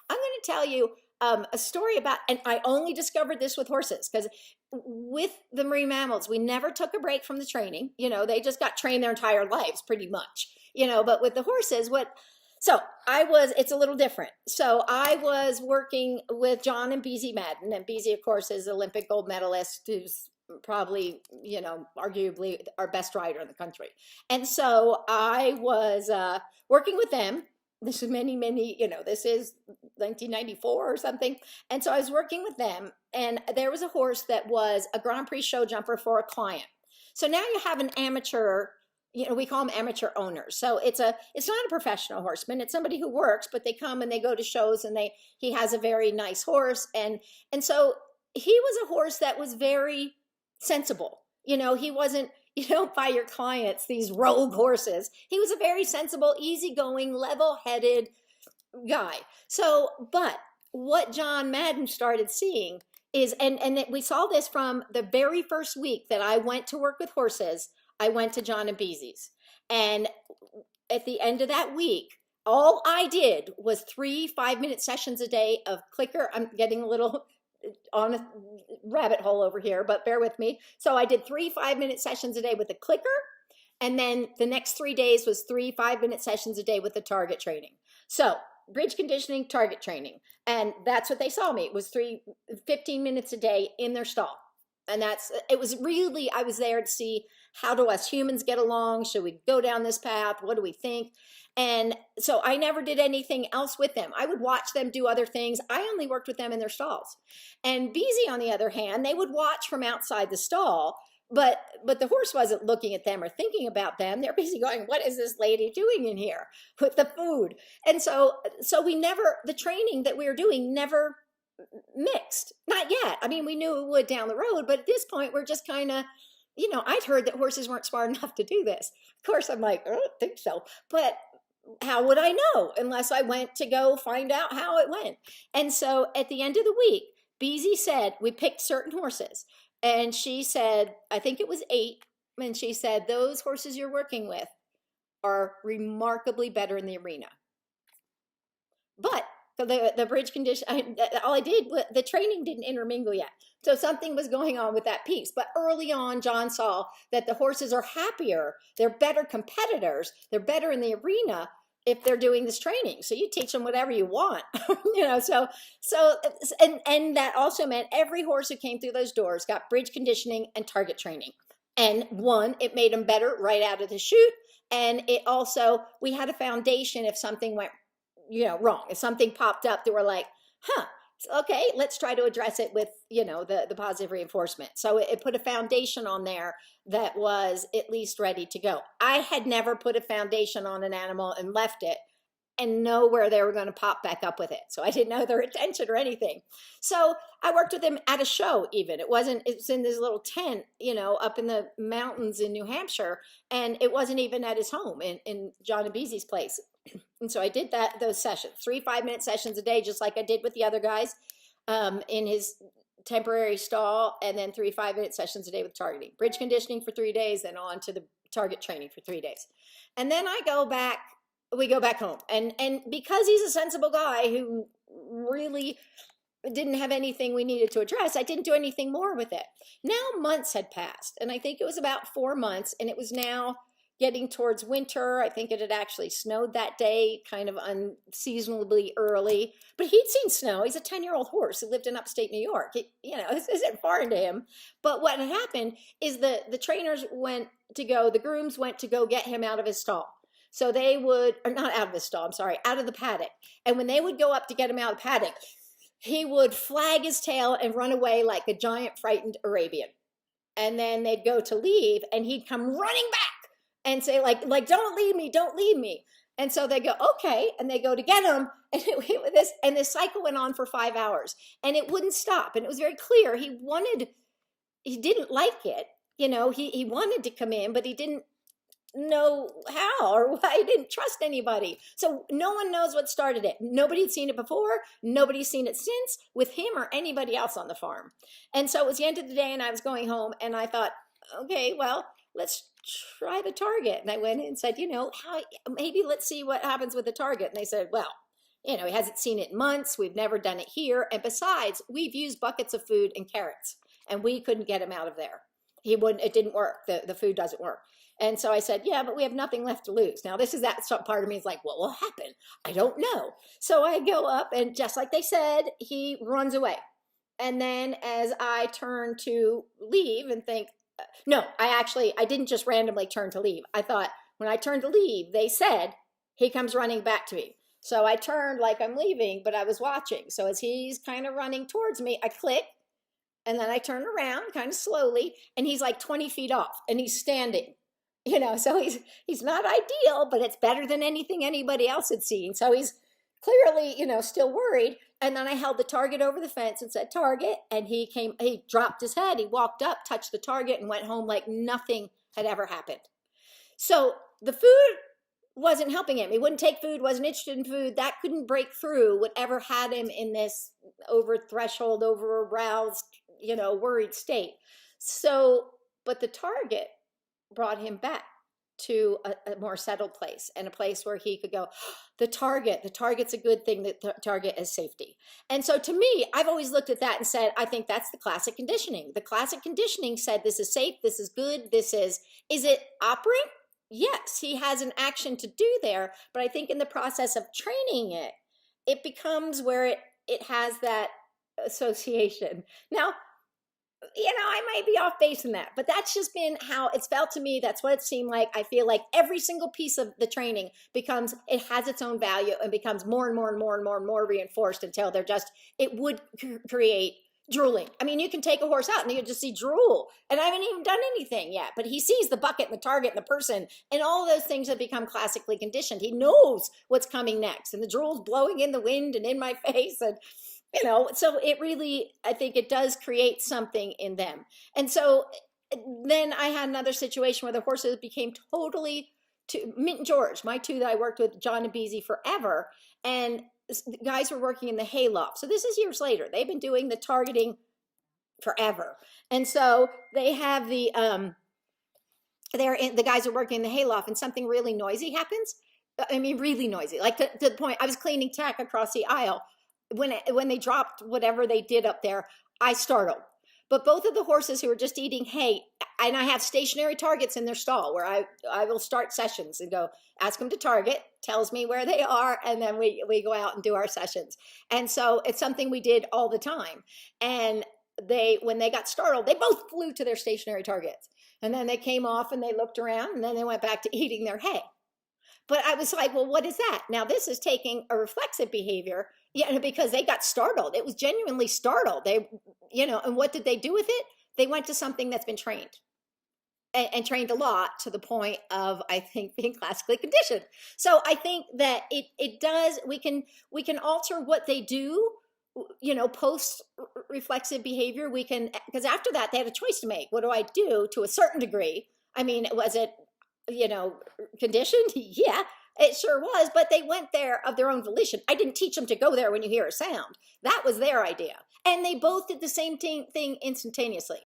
I'm going to tell you a story about, and I only discovered this with horses because with the marine mammals, we never took a break from the training. You know, they just got trained their entire lives pretty much, you know, but with the horses, so it's a little different. So I was working with John and BZ Madden, and BZ, of course, is Olympic gold medalist who's probably, you know, arguably our best rider in the country. And so I was working with them. This is many, you know, this is 1994 or something. And so I was working with them, and there was a horse that was a Grand Prix show jumper for a client. So now you have an amateur, you know, we call them amateur owners. So it's not a professional horseman. It's somebody who works, but they come and they go to shows, and he has a very nice horse. And so he was a horse that was very sensible. You know, he wasn't, you don't buy your clients these rogue horses. He was a very sensible, easygoing, level-headed guy. So, but what John Madden started seeing is, and we saw this from the very first week that I went to work with horses, I went to John and Beezy's. And at the end of that week, all I did was 3 5-minute sessions a day of clicker. I'm getting a little on a rabbit hole over here, but bear with me. So I did 3 5-minute sessions a day with the clicker. And then the next 3 days was 3 5-minute sessions a day with the target training. So bridge conditioning, target training. And that's what they saw me. It was 15 minutes a day in their stall. And it was really, I was there to see, how do us humans get along? Should we go down this path? What do we think? And so I never did anything else with them. I would watch them do other things. I only worked with them in their stalls. And Beezy, on the other hand, they would watch from outside the stall, but the horse wasn't looking at them or thinking about them. They're busy going, what is this lady doing in here with the food? And so the training that we were doing never mixed. Not yet. I mean, we knew it would down the road, but at this point, we're just kind of, you know, I'd heard that horses weren't smart enough to do this. Of course, I'm like, I don't think so. But how would I know unless I went to go find out how it went? And so at the end of the week, Beezy said, we picked certain horses. And she said, I think it was 8. And she said, those horses you're working with are remarkably better in the arena. But the bridge condition, all I did, the training didn't intermingle yet. So something was going on with that piece. But early on, John saw that the horses are happier. They're better competitors. They're better in the arena if they're doing this training. So you teach them whatever you want, you know, and that also meant every horse who came through those doors got bridge conditioning and target training. And one, it made them better right out of the chute. And it also, we had a foundation if something went, you know, wrong. If something popped up, they were like, okay, let's try to address it with, you know, the positive reinforcement. So it put a foundation on there that was at least ready to go. I had never put a foundation on an animal and left it and know where they were going to pop back up with it. So I didn't know their attention or anything. So I worked with him at a show even. It's in this little tent, you know, up in the mountains in New Hampshire. And it wasn't even at his home in John and Beezy's place. And so I did those sessions, 3 5-minute sessions a day, just like I did with the other guys in his temporary stall, and then 3 5-minute sessions a day with targeting. Bridge conditioning for 3 days, then on to the target training for 3 days. And then we go back home. And because he's a sensible guy who really didn't have anything we needed to address, I didn't do anything more with it. Now months had passed, and I think it was about 4 months, and it was now getting towards winter. I think it had actually snowed that day, kind of unseasonably early. But he'd seen snow. He's a 10-year-old horse who lived in upstate New York. You know, this isn't foreign to him. But what had happened is the grooms went to go get him out of his stall. So they would, or not out of his stall, I'm sorry, out of the paddock. And when they would go up to get him out of the paddock, he would flag his tail and run away like a giant frightened Arabian. And then they'd go to leave, and he'd come running back and say like, don't leave me, don't leave me. And so they go, okay. And they go to get him. And this cycle went on for 5 hours, and it wouldn't stop. And it was very clear. He didn't like it. You know, he wanted to come in, but he didn't know how or why. He didn't trust anybody. So no one knows what started it. Nobody had seen it before. Nobody's seen it since with him or anybody else on the farm. And so it was the end of the day, and I was going home, and I thought, okay, well, let's try the target. And I went in and said, you know, maybe let's see what happens with the target. And they said, well, He hasn't seen it in months. We've never done it here. And besides, we've used buckets of food and carrots, and we couldn't get him out of there. He wouldn't, it didn't work. The food doesn't work. And so I said, yeah, but we have nothing left to lose. Now, this is that part of me is like, what will happen? I don't know. So I go up, and just like they said, he runs away. And then as I turn to leave and think, no, I didn't just randomly turn to leave. I thought when I turned to leave, they said, he comes running back to me. So I turned like I'm leaving, but I was watching. So as he's kind of running towards me, I click, and then I turn around kind of slowly, and he's like 20 feet off, and he's standing. So he's not ideal, but it's better than anything anybody else had seen. So he's clearly, still worried. And then I held the target over the fence and said, target. And he dropped his head. He walked up, touched the target, and went home like nothing had ever happened. So the food wasn't helping him. He wouldn't take food, wasn't interested in food. That couldn't break through whatever had him in this over threshold, over aroused, worried state. So, but the target brought him back to a more settled place, and a place where he could go, the target's a good thing. The target is safety. And so to me, I've always looked at that and said, I think that's the classic conditioning. The classic conditioning said, this is safe, this is good, is it operant? Yes, he has an action to do there, but I think in the process of training it, it becomes where it has that association. Now, I might be off base in that, but that's just been how it's felt to me. That's what it seemed like. I feel like every single piece of the training it has its own value and becomes more and more and more and more and more reinforced until it would create drooling. I mean, you can take a horse out and you just see drool, and I haven't even done anything yet, but he sees the bucket and the target and the person and all those things have become classically conditioned. He knows what's coming next, and the drool's blowing in the wind and in my face, and so it really, I think it does create something in them. And so then I had another situation where the horses became totally Mint and George, my two that I worked with, John and Beezy, forever. And the guys were working in the hayloft. So this is years later. They've been doing the targeting forever. And so they have the guys are working in the hayloft, and something really noisy happens. I mean, really noisy, like to the point I was cleaning tack across the aisle. When they dropped whatever they did up there, I startled. But both of the horses who were just eating hay, and I have stationary targets in their stall where I will start sessions and go, ask them to target, tells me where they are, and then we go out and do our sessions. And so it's something we did all the time. And when they got startled, they both flew to their stationary targets. And then they came off and they looked around, and then they went back to eating their hay. But I was like, well, what is that? Now, this is taking a reflexive behavior, because they got startled. It was genuinely startled. And what did they do with it? They went to something that's been trained and trained a lot, to the point of, I think, being classically conditioned. So I think that it does, we can alter what they do, post reflexive behavior. We can, because after that, they had a choice to make. What do I do to a certain degree? I mean, was it, conditioned? Yeah, it sure was, but they went there of their own volition. I didn't teach them to go there when you hear a sound. That was their idea. And they both did the same thing instantaneously.